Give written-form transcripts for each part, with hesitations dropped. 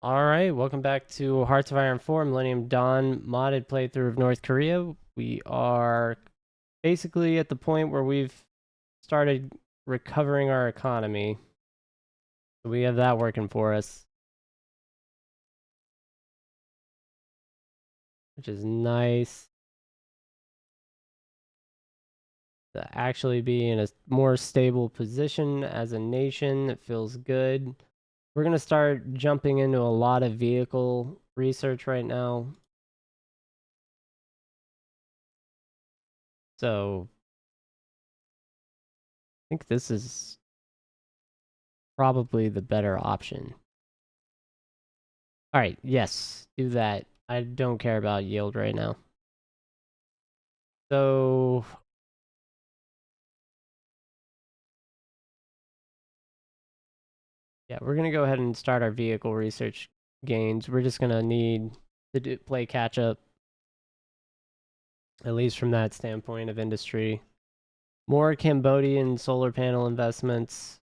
Alright, welcome back to Hearts of Iron 4 Millennium Dawn modded playthrough of North Korea. We are basically at the point where we've started recovering our economy. So we have that working for us, which is nice to actually be in a more stable position as a nation. It feels good. We're going to start jumping into a lot of vehicle research right now. So I think this is probably the better option. All right, yes, do that. I don't care about yield right now. So, yeah, we're going to go ahead and start our vehicle research gains. We're just going to need to play catch up, at least from that standpoint of industry. More Cambodian solar panel investments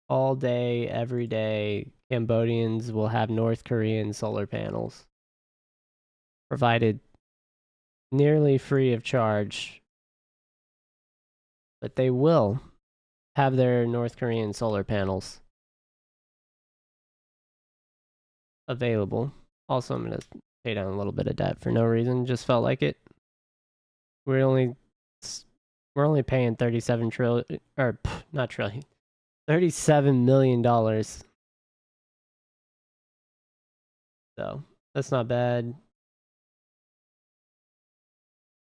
all day, every day. Cambodians will have North Korean solar panels provided nearly free of charge, but they will have their North Korean solar panels available. Also, I'm going to pay down a little bit of debt for no reason. Just felt like it. We're only we're only paying 37 trillion, or not trillion, $37 million. So that's not bad.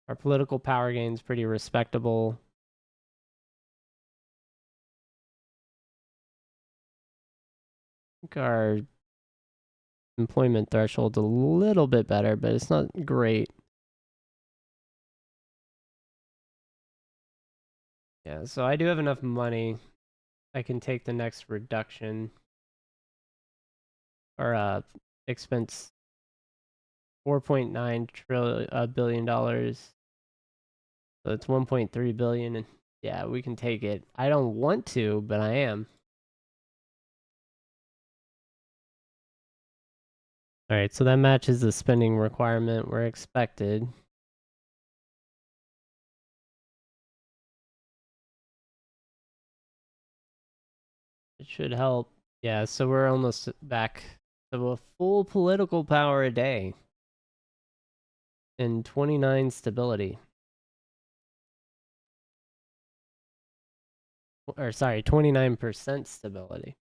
Our political power gain's pretty respectable. I think our employment threshold's a little bit better, but it's not great. Yeah, so I do have enough money. I can take the next reduction or expense 4.9 billion dollars. So it's 1.3 billion, and yeah, we can take it. I don't want to, but I am. All right, so that matches the spending requirement we're expected. It should help. Yeah, so we're almost back to a full political power a day and 29 stability. Or sorry, 29% stability.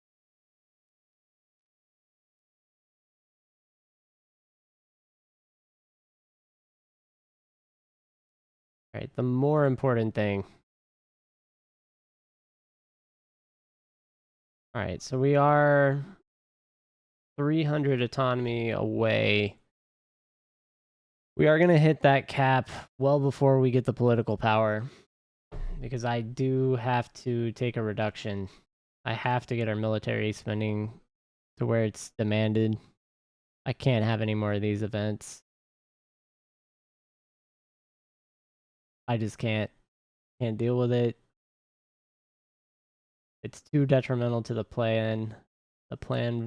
All right, the more important thing. All right, so we are 300 autonomy away. We are going to hit that cap well before we get the political power, because I do have to take a reduction. I have to get our military spending to where it's demanded. I can't have any more of these events. I just can't deal with it. It's too detrimental to the plan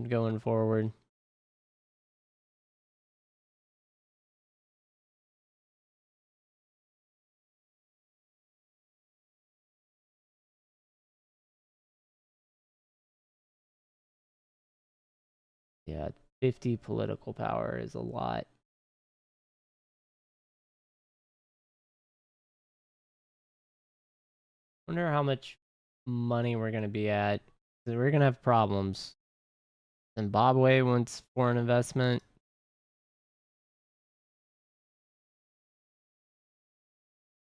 going forward. Yeah, 50 political power is a lot. Wonder how much money we're going to be at. We're going to have problems. Zimbabwe wants foreign investment.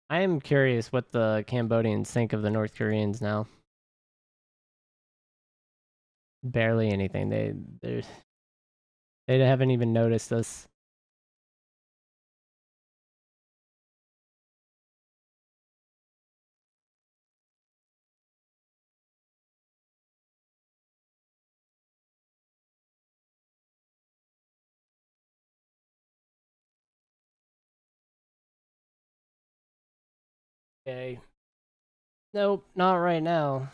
I am curious what the Cambodians think of the North Koreans now. Barely anything. They haven't even noticed us. Okay. Nope, not right now.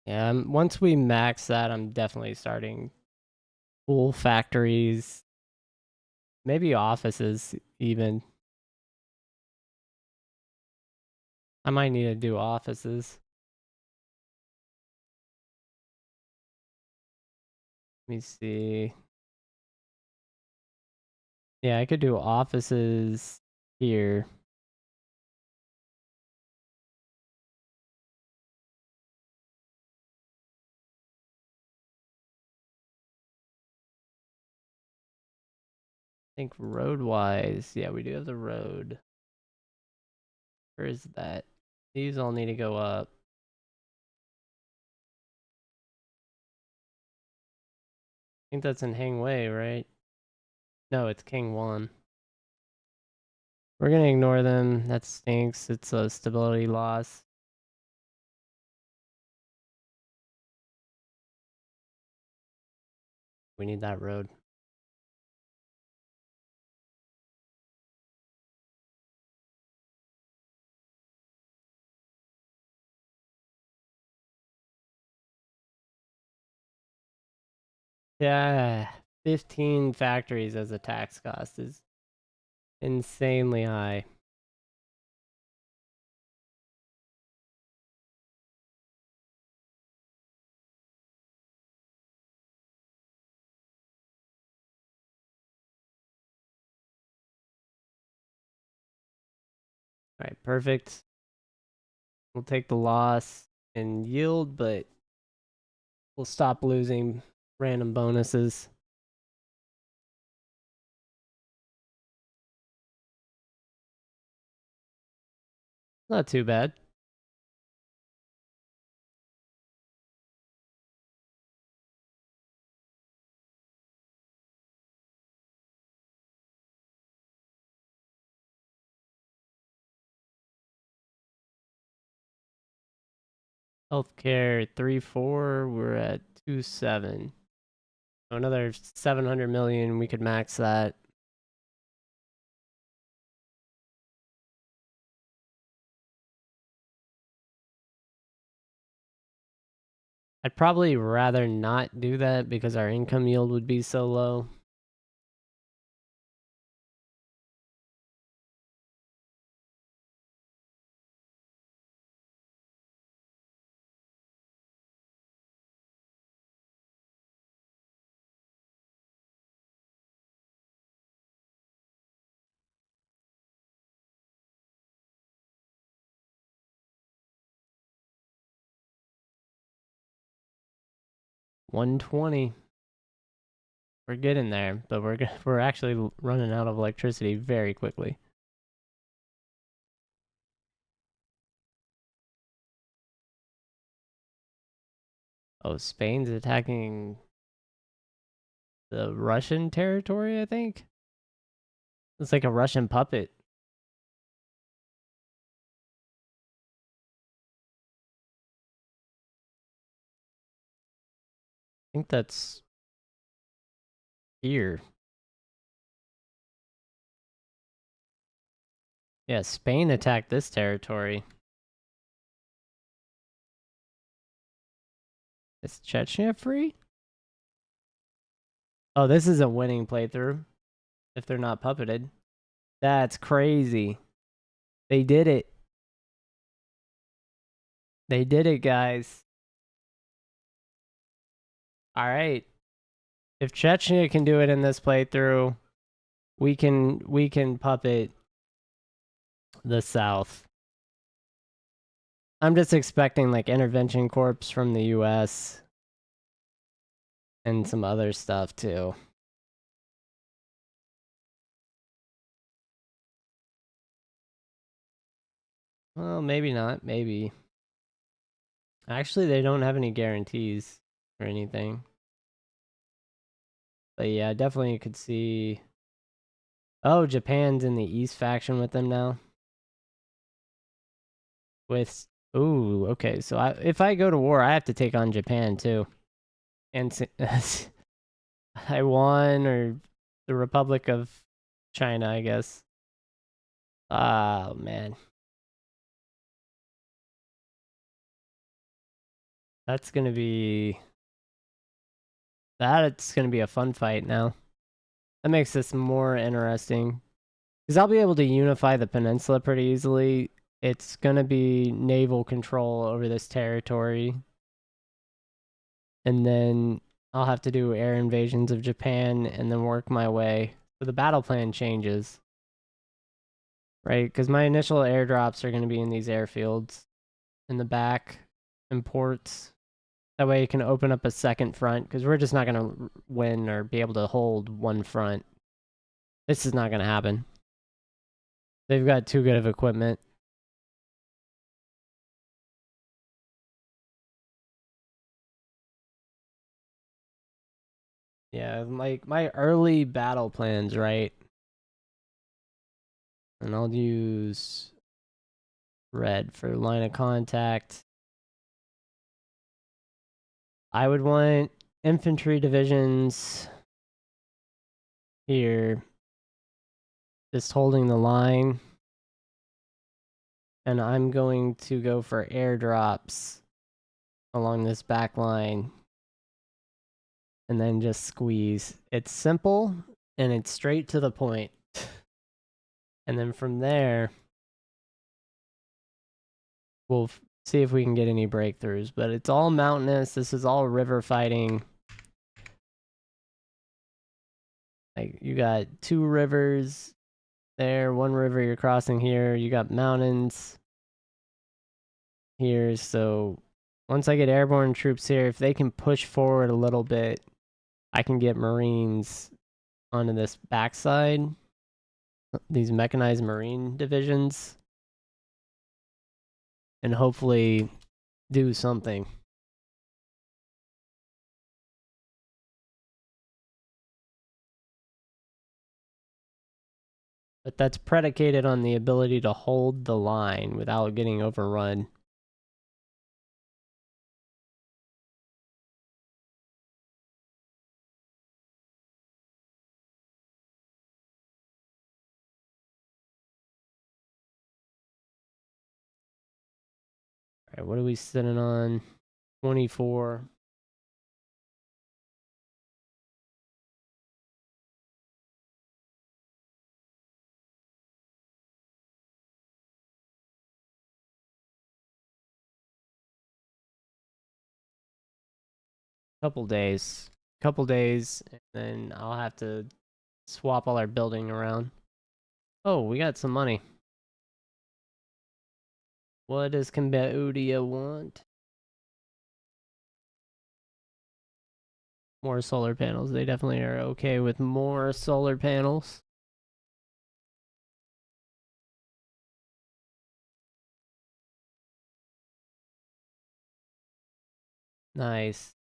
Yeah, once we max that, I'm definitely starting full factories, maybe offices even. I might need to do offices. Let me see. Yeah, I could do offices here. I think road-wise, yeah, we do have the road. Where is that? These all need to go up. I think that's in Hang Wei, right? No, it's King 1. We're gonna ignore them. That stinks. It's a stability loss. We need that road. Yeah, 15 factories as a tax cost is insanely high. All right, perfect. We'll take the loss in yield, but we'll stop losing random bonuses. Not too bad. Healthcare 3.4. We're at 2.7. So another 700 million. We could max that. I'd probably rather not do that because our income yield would be so low. $120. We're getting there, but we're actually running out of electricity very quickly. Oh, Spain's attacking the Russian territory, I think. It's like a Russian puppet. I think that's here. Yeah, Spain attacked this territory. Is Chechnya free? Oh, this is a winning playthrough if they're not puppeted. That's crazy. They did it. They did it, guys. All right. If Chechnya can do it in this playthrough, we can puppet the South. I'm just expecting like intervention corps from the US and some other stuff too. Well, maybe not, maybe. Actually, they don't have any guarantees or anything. But yeah, definitely you could see. Oh, Japan's in the East faction with them now. With ooh, okay. So if I go to war, I have to take on Japan too. And Taiwan or the Republic of China, I guess. Oh man. That's gonna be... That's gonna be a fun fight now. That makes this more interesting. Because I'll be able to unify the peninsula pretty easily. It's gonna be naval control over this territory. And then I'll have to do air invasions of Japan and then work my way. So the battle plan changes. Right? Because my initial airdrops are going to be in these airfields in the back and ports. That way you can open up a second front, because we're just not going to win or be able to hold one front. This is not going to happen. They've got too good of equipment. Yeah, like my early battle plans, right? And I'll use red for line of contact. I would want infantry divisions here, just holding the line. And I'm going to go for airdrops along this back line. And then just squeeze. It's simple and it's straight to the point. And then from there, we'll see if we can get any breakthroughs. But it's all mountainous. This is all river fighting. Like, you got 2 rivers there, 1 river you're crossing here. You got mountains here. So once I get airborne troops here, if they can push forward a little bit, I can get Marines onto this backside. These mechanized Marine divisions. And hopefully do something. But that's predicated on the ability to hold the line without getting overrun. All right, what are we sitting on? 24. Couple days. Couple days, and then I'll have to swap all our building around. Oh, we got some money. What does Cambodia want? More solar panels. They definitely are okay with more solar panels. Nice.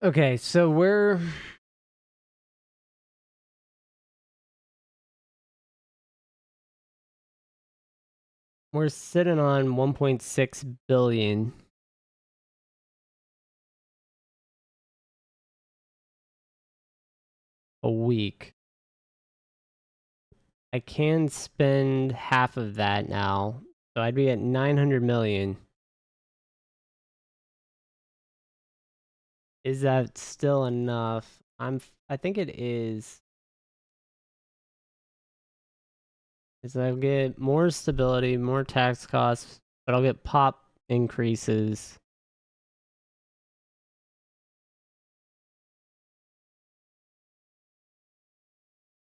Okay, so we're sitting on 1.6 billion a week. I can spend half of that now, so I'd be at 900 million. Is that still enough? I think it is. Is I'll get more stability, more tax costs, but I'll get pop increases.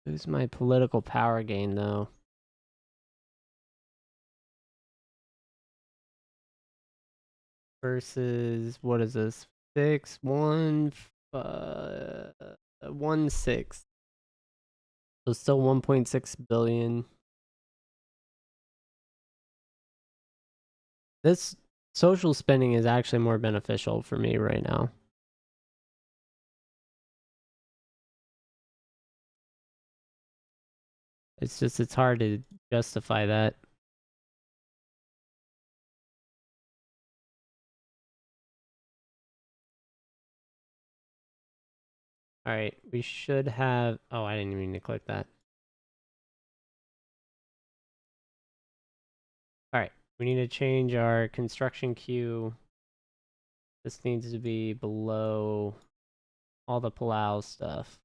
Who's my political power gain though? Versus what is this? 6 1 1 6. So still 1.6 billion. This social spending is actually more beneficial for me right now. It's hard to justify that. All right, we should have. Oh, I didn't mean to click that. All right, we need to change our construction queue. This needs to be below all the Palau stuff.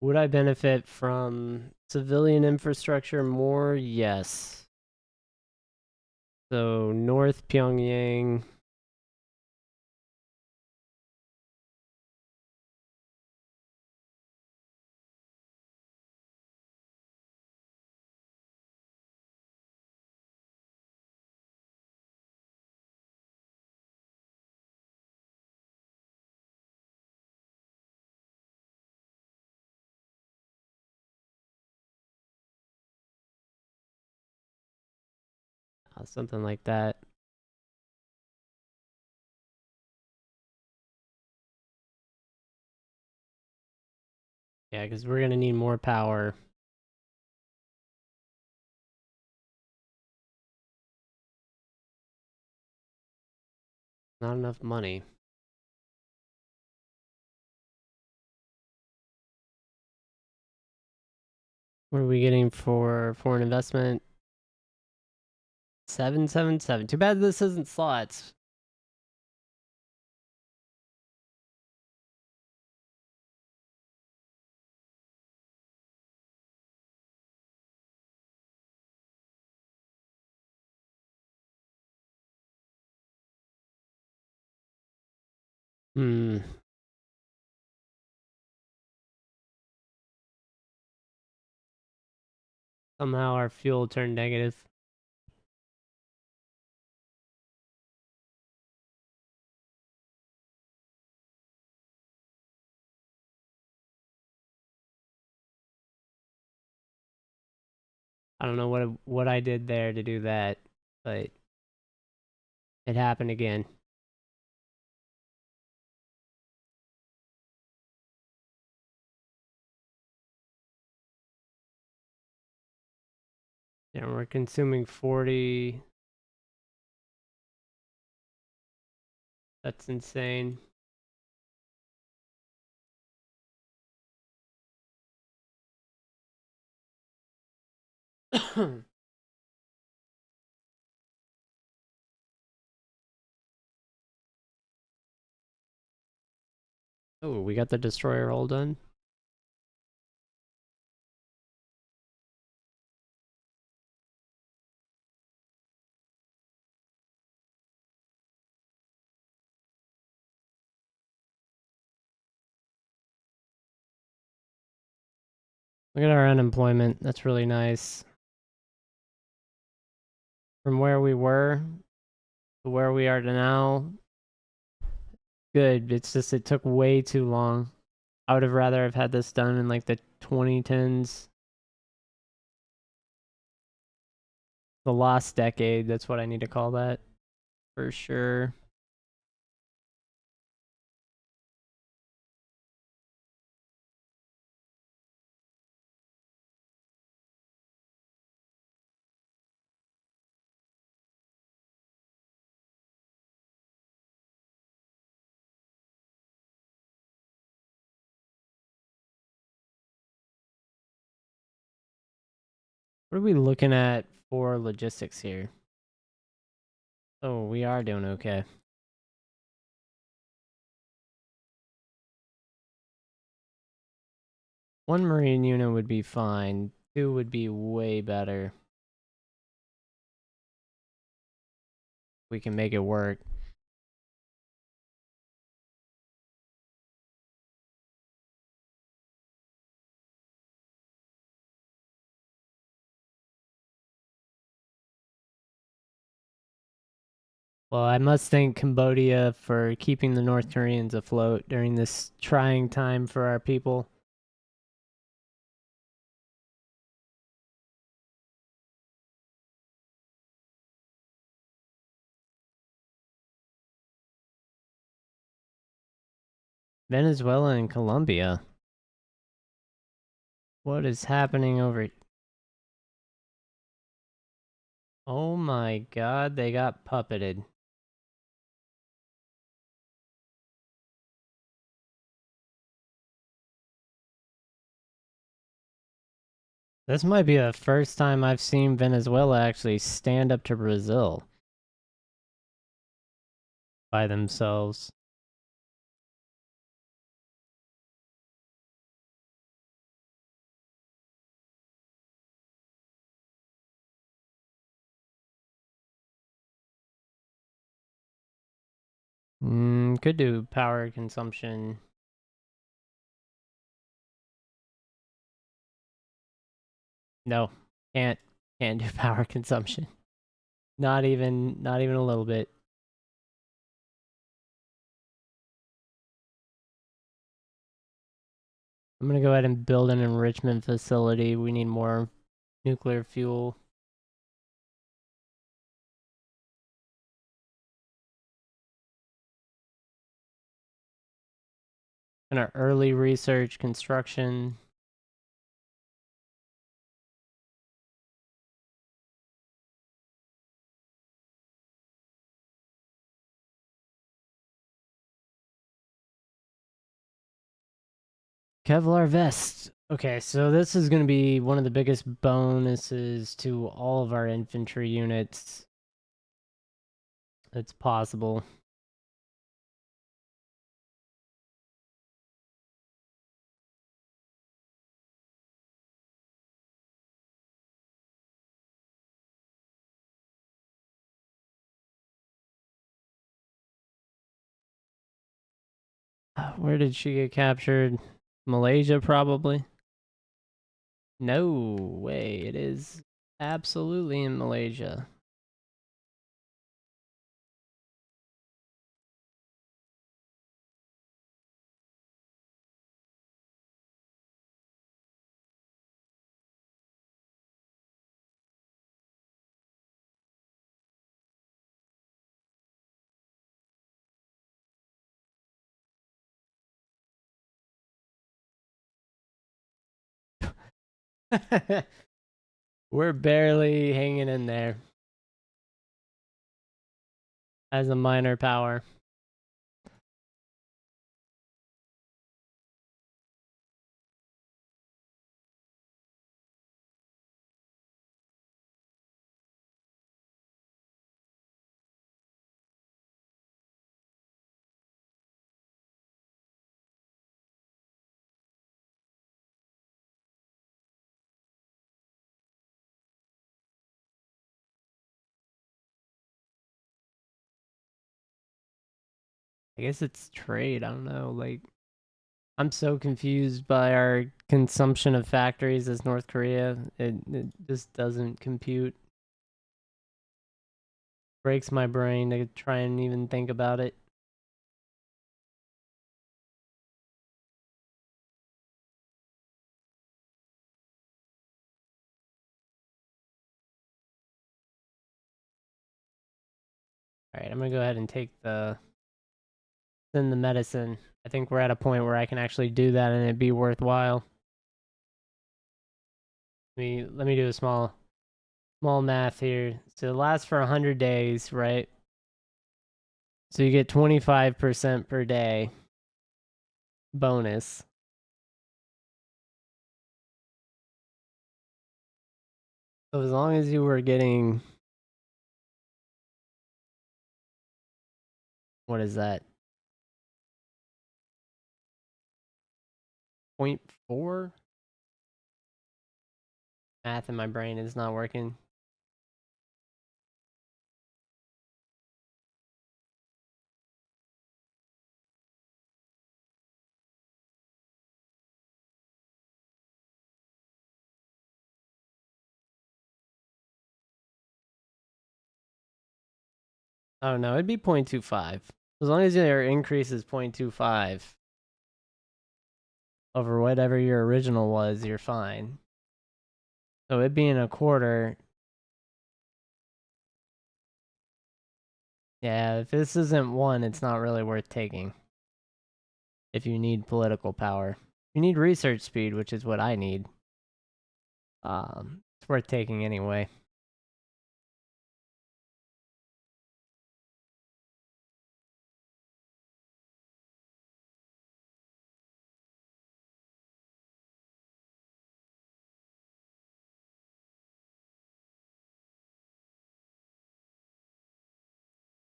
Would I benefit from civilian infrastructure more? Yes. So North Pyongyang. Something like that. Yeah, because we're gonna need more power. Not enough money. What are we getting for foreign investment? 777. Too bad this isn't slots. Hmm. Somehow our fuel turned negative. I don't know what I did there to do that, but it happened again. Yeah, we're consuming 40. That's insane. Oh, we got the destroyer all done. Look at our unemployment. That's really nice. From where we were to where we are now, good. It's just it took way too long. I would have rather have had this done in like the 2010s. The lost decade, that's what I need to call that. For sure. What are we looking at for logistics here? Oh, we are doing okay. One Marine unit would be fine. Two would be way better. We can make it work. Well, I must thank Cambodia for keeping the North Koreans afloat during this trying time for our people. Venezuela and Colombia. What is happening over? Oh my god, they got puppeted. This might be the first time I've seen Venezuela actually stand up to Brazil by themselves. Could do power consumption. No, can't can't do power consumption. Not even a little bit. I'm gonna go ahead and build an enrichment facility. We need more nuclear fuel. And our early research construction. Kevlar vest. Okay, so this is going to be one of the biggest bonuses to all of our infantry units. It's possible. Where did she get captured? Malaysia, probably. No way. It is absolutely in Malaysia. We're barely hanging in there as a minor power. I guess it's trade. I don't know. Like, I'm so confused by our consumption of factories as North Korea. It just doesn't compute. Breaks my brain to try and even think about it. All right, I'm gonna go ahead and send the medicine. I think we're at a point where I can actually do that and it'd be worthwhile. Let me do a small math here. So it lasts for 100 days, right? So you get 25% per day bonus. So as long as you were getting, what is that? 0.4? Math in my brain is not working. Oh no, it'd be 0.25. As long as your increase is 0.25 over whatever your original was, you're fine. So it being a quarter, yeah, if this isn't one, it's not really worth taking. if you need political power. You need research speed, which is what I need. It's worth taking anyway.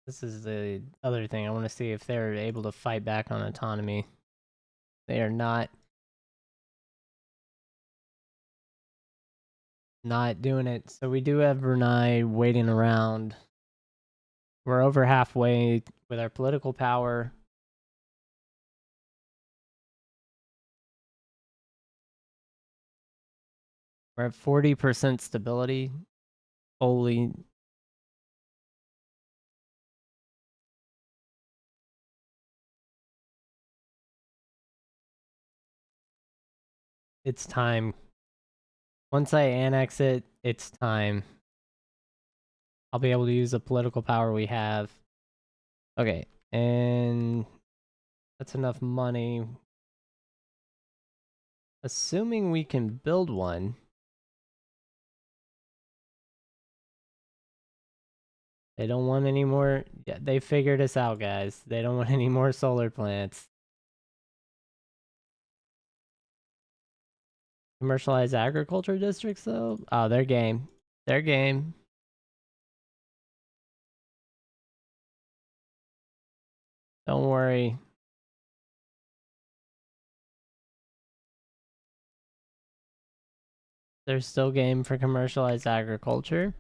This is the other thing. I want to see if they're able to fight back on autonomy. They are not doing it. So we do have Brunei waiting around. We're over halfway with our political power. We're at 40% stability. Holy. It's time. Once I annex it, it's time. I'll be able to use the political power we have. Okay, and that's enough money. Assuming we can build one. They don't want any more. Yeah, they figured us out, guys. They don't want any more solar plants. Commercialized agriculture districts, though? Oh, their game. Their game. Don't worry. There's still game for commercialized agriculture.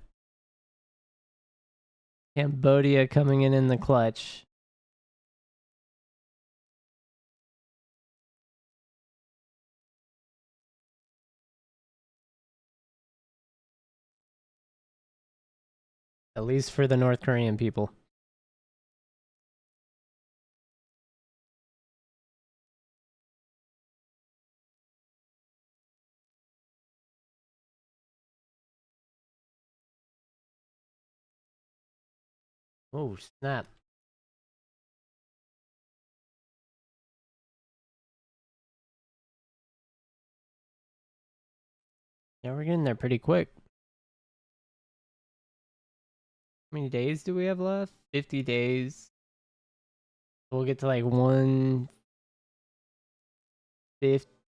Cambodia coming in the clutch. At least for the North Korean people. Oh, snap. Yeah, we're getting there pretty quick. How many days do we have left? 50 days. We'll get to like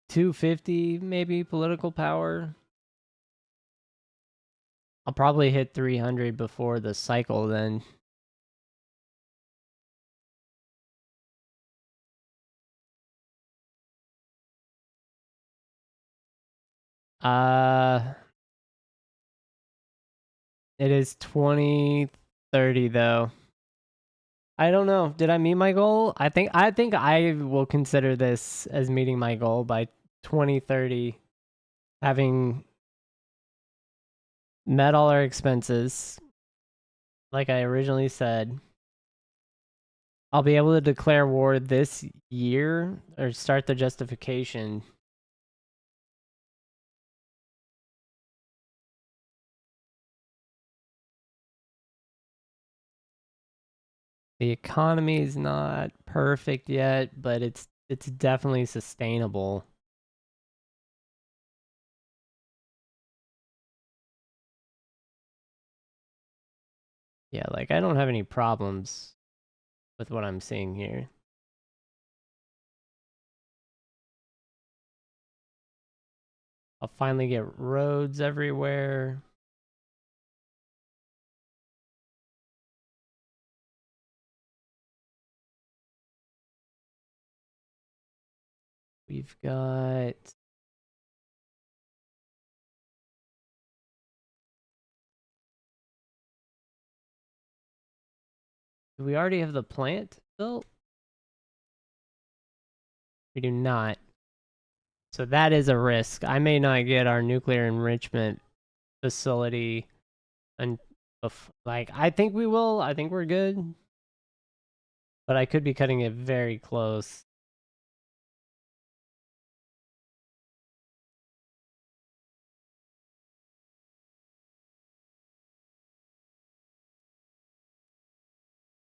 250 maybe political power. I'll probably hit 300 before the cycle then. Uh, it is 2030 though. I don't know. Did I meet my goal? I think I will consider this as meeting my goal by 2030, having met all our expenses. Like I originally said, I'll be able to declare war this year or start the justification. The economy is not perfect yet, but it's definitely sustainable. Yeah, like I don't have any problems with what I'm seeing here. I'll finally get roads everywhere. We've got do we already have the plant built? We do not. So that is a risk. I may not get our nuclear enrichment facility and like I think we will. I think we're good. But I could be cutting it very close.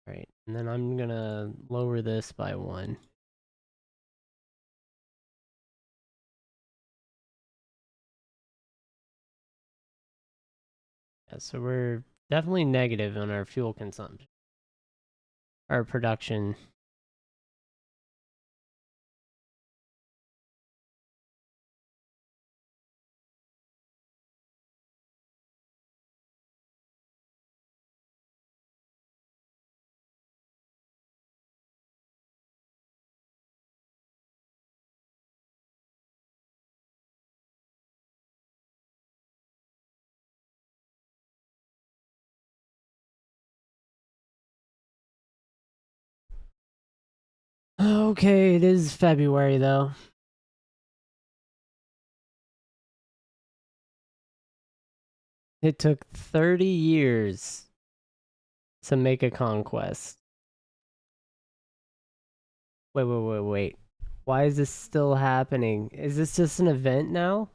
All right. And then I'm going to lower this by 1. Yeah, so we're definitely negative on our fuel consumption, our production. Okay, it is February though. It took 30 years to make a conquest. Wait. Why is this still happening? Is this just an event now?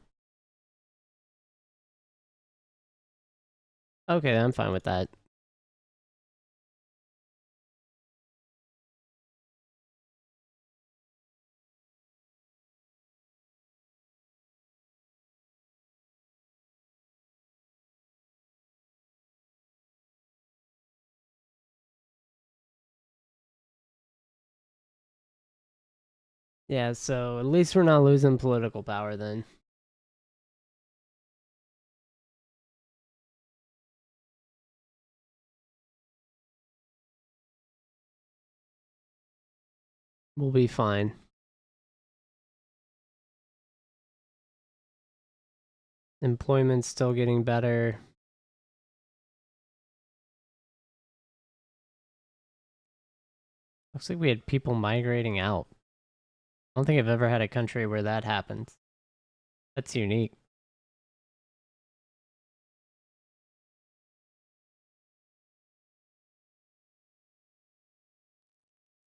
Okay, I'm fine with that. Yeah, so at least we're not losing political power then. We'll be fine. Employment's still getting better. Looks like we had people migrating out. I don't think I've ever had a country where that happens. That's unique.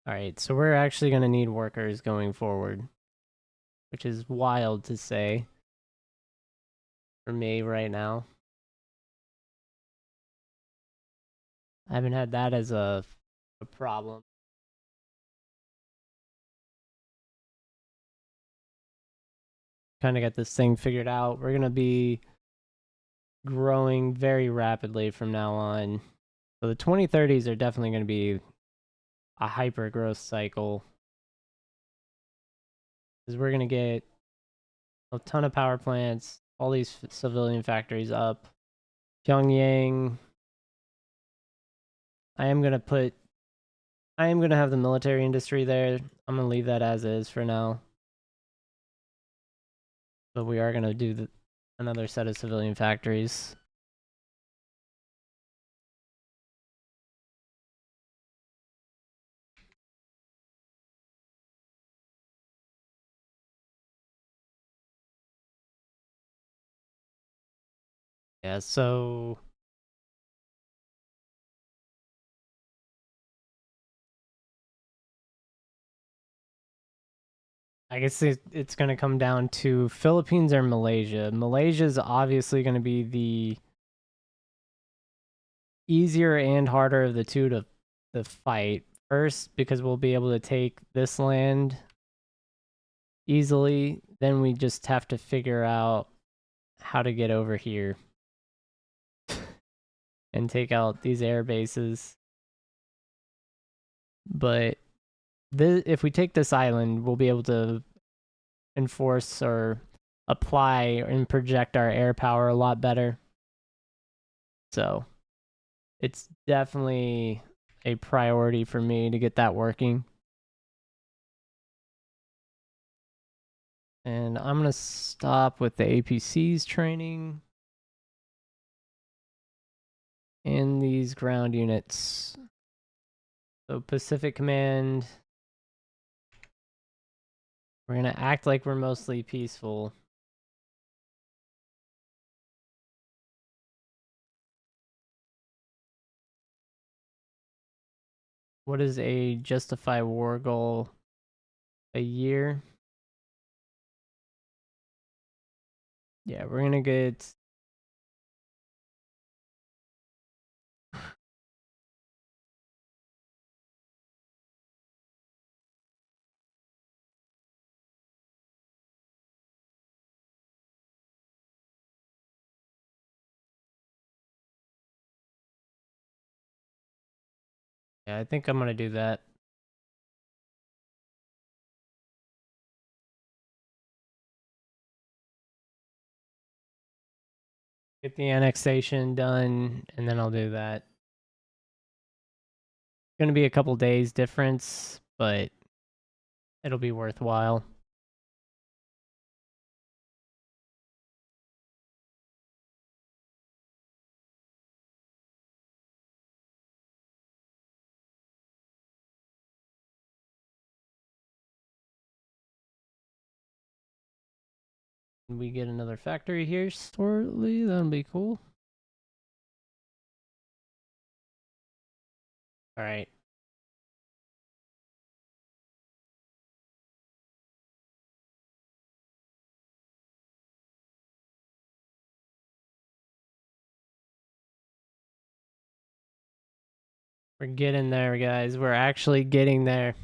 All right, so we're actually going to need workers going forward, which is wild to say for me right now. I haven't had that as a problem. Kind of got this thing figured out. We're going to be growing very rapidly from now on. So the 2030s are definitely going to be a hyper growth cycle because we're going to get a ton of power plants, all these civilian factories up. Pyongyang. I am going to put I am going to have the military industry there. I'm going to leave that as is for now. But we are going to do another set of civilian factories. Yeah, so I guess it's going to come down to Philippines or Malaysia. Malaysia is obviously going to be the easier and harder of the two to fight. First, because we'll be able to take this land easily. Then we just have to figure out how to get over here and take out these air bases. But if we take this island, we'll be able to enforce or apply and project our air power a lot better. So it's definitely a priority for me to get that working. And I'm going to stop with the APCs training and these ground units. So Pacific Command, we're going to act like we're mostly peaceful. What is a justify war goal a year? Yeah, we're going to get Yeah, I think I'm gonna do that. Get the annexation done, and then I'll do that. It's gonna be a couple days difference, but it'll be worthwhile. We get another factory here shortly. That'll be cool. All right. We're getting there, guys. We're actually getting there.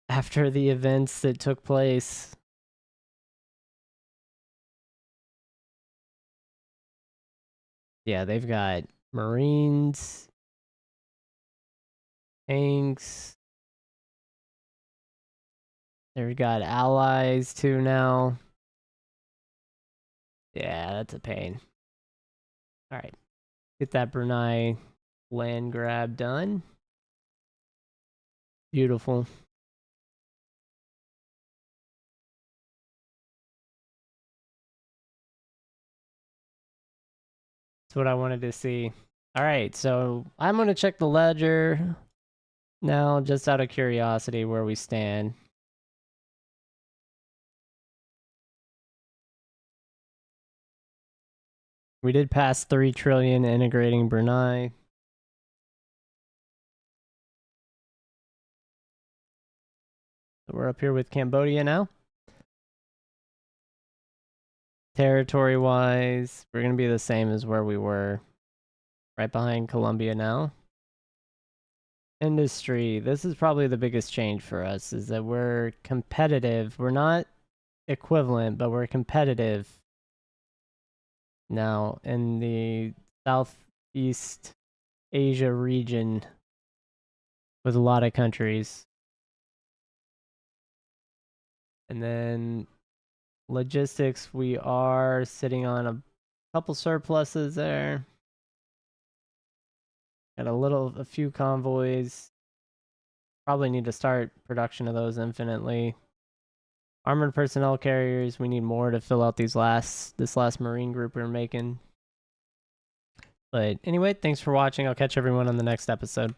After the events that took place. Yeah, they've got Marines, tanks. They've got allies too now. Yeah, that's a pain. All right. Get that Brunei land grab done. Beautiful. That's what I wanted to see. All right, so I'm going to check the ledger now, just out of curiosity, where we stand. We did pass 3 trillion integrating Brunei. So we're up here with Cambodia now. Territory-wise, we're going to be the same as where we were. Right behind Colombia now. Industry. This is probably the biggest change for us, is that we're competitive. We're not equivalent, but we're competitive now in the Southeast Asia region with a lot of countries. And then logistics, we are sitting on a couple surpluses there. Got a few convoys. Probably need to start production of those infinitely. Armored personnel carriers, we need more to fill out this last Marine group we're making. But anyway, thanks for watching. I'll catch everyone on the next episode.